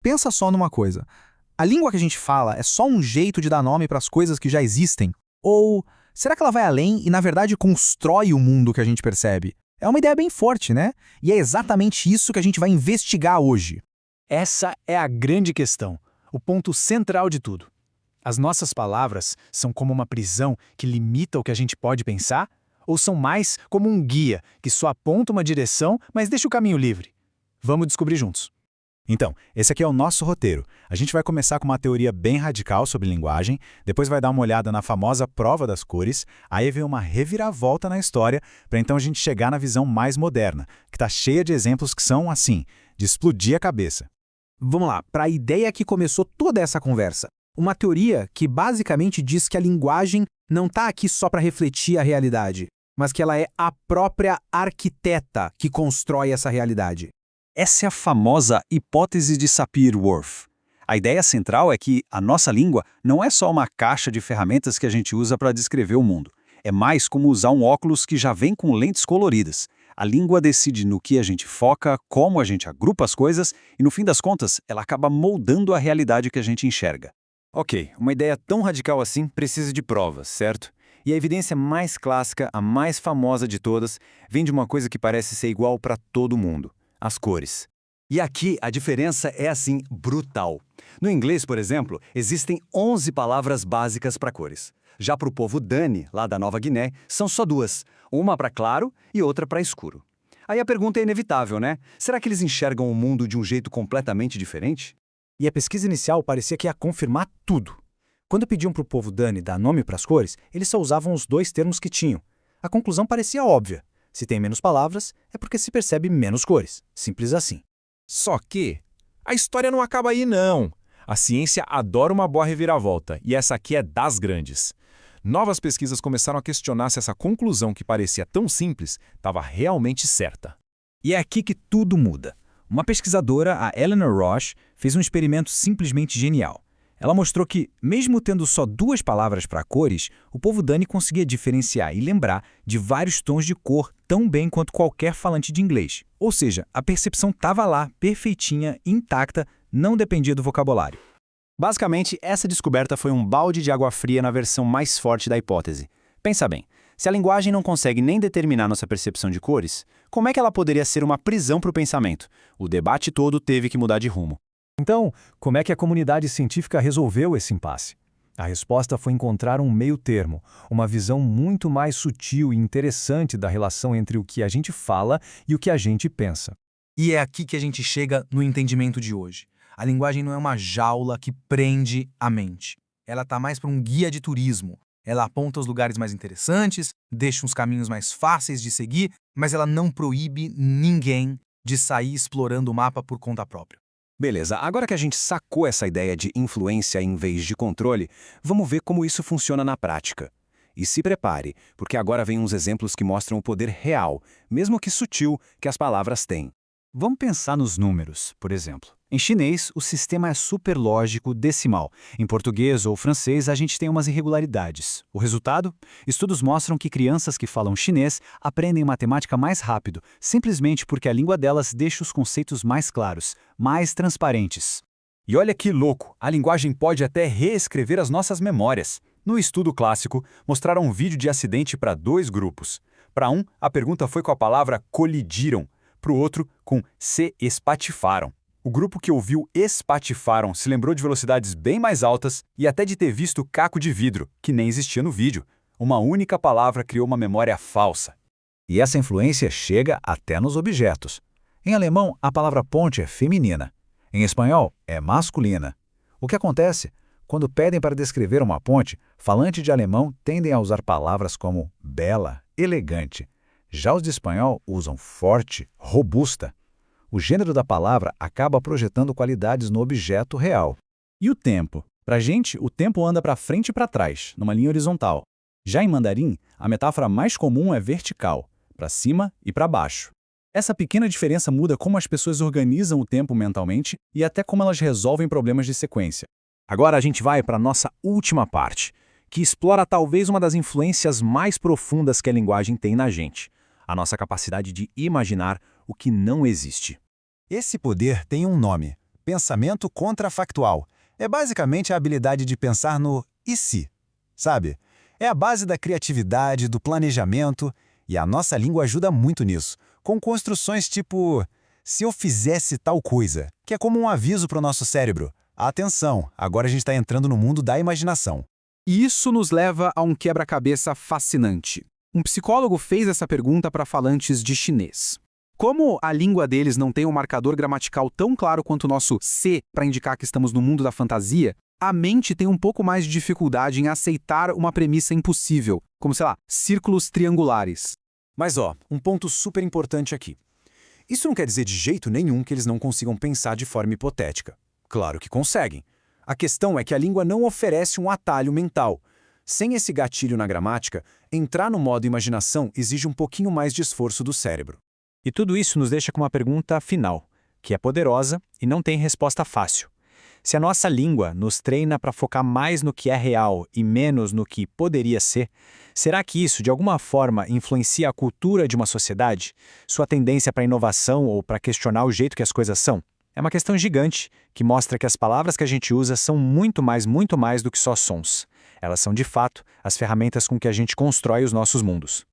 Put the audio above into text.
Pensa só numa coisa. A língua que a gente fala é só um jeito de dar nome para as coisas que já existem? Ou será que ela vai além e, na verdade, constrói o mundo que a gente percebe? É uma ideia bem forte, né? E é exatamente isso que a gente vai investigar hoje. Essa é a grande questão, o ponto central de tudo. As nossas palavras são como uma prisão que limita o que a gente pode pensar? Ou são mais como um guia que só aponta uma direção, mas deixa o caminho livre? Vamos descobrir juntos. Então, esse aqui é o nosso roteiro. A gente vai começar com uma teoria bem radical sobre linguagem, depois vai dar uma olhada na famosa prova das cores, aí vem uma reviravolta na história, para então a gente chegar na visão mais moderna, que está cheia de exemplos que são, assim, de explodir a cabeça. Vamos lá, para a ideia que começou toda essa conversa. Uma teoria que basicamente diz que a linguagem não está aqui só para refletir a realidade, mas que ela é a própria arquiteta que constrói essa realidade. Essa é a famosa hipótese de Sapir-Whorf. A ideia central é que a nossa língua não é só uma caixa de ferramentas que a gente usa para descrever o mundo. É mais como usar um óculos que já vem com lentes coloridas. A língua decide no que a gente foca, como a gente agrupa as coisas e, no fim das contas, ela acaba moldando a realidade que a gente enxerga. Ok, uma ideia tão radical assim precisa de provas, certo? E a evidência mais clássica, a mais famosa de todas, vem de uma coisa que parece ser igual para todo mundo: as cores. E aqui a diferença é assim, brutal. No inglês, por exemplo, existem 11 palavras básicas para cores. Já para o povo Dani, lá da Nova Guiné, são só duas, uma para claro e outra para escuro. Aí a pergunta é inevitável, né? Será que eles enxergam o mundo de um jeito completamente diferente? E a pesquisa inicial parecia que ia confirmar tudo. Quando pediam para o povo Dani dar nome para as cores, eles só usavam os dois termos que tinham. A conclusão parecia óbvia. Se tem menos palavras, é porque se percebe menos cores. Simples assim. Só que a história não acaba aí, não. A ciência adora uma boa reviravolta, e essa aqui é das grandes. Novas pesquisas começaram a questionar se essa conclusão que parecia tão simples estava realmente certa. E é aqui que tudo muda. Uma pesquisadora, a Eleanor Roche, fez um experimento simplesmente genial. Ela mostrou que, mesmo tendo só duas palavras para cores, o povo Dani conseguia diferenciar e lembrar de vários tons de cor tão bem quanto qualquer falante de inglês. Ou seja, a percepção estava lá, perfeitinha, intacta, não dependia do vocabulário. Basicamente, essa descoberta foi um balde de água fria na versão mais forte da hipótese. Pensa bem, se a linguagem não consegue nem determinar nossa percepção de cores, como é que ela poderia ser uma prisão para o pensamento? O debate todo teve que mudar de rumo. Então, como é que a comunidade científica resolveu esse impasse? A resposta foi encontrar um meio termo, uma visão muito mais sutil e interessante da relação entre o que a gente fala e o que a gente pensa. E é aqui que a gente chega no entendimento de hoje. A linguagem não é uma jaula que prende a mente. Ela está mais para um guia de turismo. Ela aponta os lugares mais interessantes, deixa uns caminhos mais fáceis de seguir, mas ela não proíbe ninguém de sair explorando o mapa por conta própria. Beleza, agora que a gente sacou essa ideia de influência em vez de controle, vamos ver como isso funciona na prática. E se prepare, porque agora vem uns exemplos que mostram o poder real, mesmo que sutil, que as palavras têm. Vamos pensar nos números, por exemplo. Em chinês, o sistema é superlógico decimal. Em português ou francês, a gente tem umas irregularidades. O resultado? Estudos mostram que crianças que falam chinês aprendem matemática mais rápido, simplesmente porque a língua delas deixa os conceitos mais claros, mais transparentes. E olha que louco, a linguagem pode até reescrever as nossas memórias. No estudo clássico, mostraram um vídeo de acidente para dois grupos. Para um, a pergunta foi com a palavra colidiram, para o outro, com se espatifaram. O grupo que ouviu espatifaram se lembrou de velocidades bem mais altas e até de ter visto caco de vidro, que nem existia no vídeo. Uma única palavra criou uma memória falsa. E essa influência chega até nos objetos. Em alemão, a palavra ponte é feminina. Em espanhol, é masculina. O que acontece? Quando pedem para descrever uma ponte, falantes de alemão tendem a usar palavras como bela, elegante. Já os de espanhol usam forte, robusta. O gênero da palavra acaba projetando qualidades no objeto real. E o tempo? Pra gente, o tempo anda para frente e para trás, numa linha horizontal. Já em mandarim, a metáfora mais comum é vertical, para cima e para baixo. Essa pequena diferença muda como as pessoas organizam o tempo mentalmente e até como elas resolvem problemas de sequência. Agora a gente vai para a nossa última parte, que explora talvez uma das influências mais profundas que a linguagem tem na gente, a nossa capacidade de imaginar o que não existe. Esse poder tem um nome: pensamento contrafactual. É basicamente a habilidade de pensar no e se, sabe? É a base da criatividade, do planejamento, e a nossa língua ajuda muito nisso, com construções tipo se eu fizesse tal coisa, que é como um aviso para o nosso cérebro. Atenção, agora a gente está entrando no mundo da imaginação. E isso nos leva a um quebra-cabeça fascinante. Um psicólogo fez essa pergunta para falantes de chinês. Como a língua deles não tem um marcador gramatical tão claro quanto o nosso C para indicar que estamos no mundo da fantasia, a mente tem um pouco mais de dificuldade em aceitar uma premissa impossível, como, sei lá, círculos triangulares. Mas um ponto super importante aqui. Isso não quer dizer de jeito nenhum que eles não consigam pensar de forma hipotética. Claro que conseguem. A questão é que a língua não oferece um atalho mental. Sem esse gatilho na gramática, entrar no modo imaginação exige um pouquinho mais de esforço do cérebro. E tudo isso nos deixa com uma pergunta final, que é poderosa e não tem resposta fácil. Se a nossa língua nos treina para focar mais no que é real e menos no que poderia ser, será que isso, de alguma forma, influencia a cultura de uma sociedade? Sua tendência para inovação ou para questionar o jeito que as coisas são? É uma questão gigante que mostra que as palavras que a gente usa são muito mais do que só sons. Elas são, de fato, as ferramentas com que a gente constrói os nossos mundos.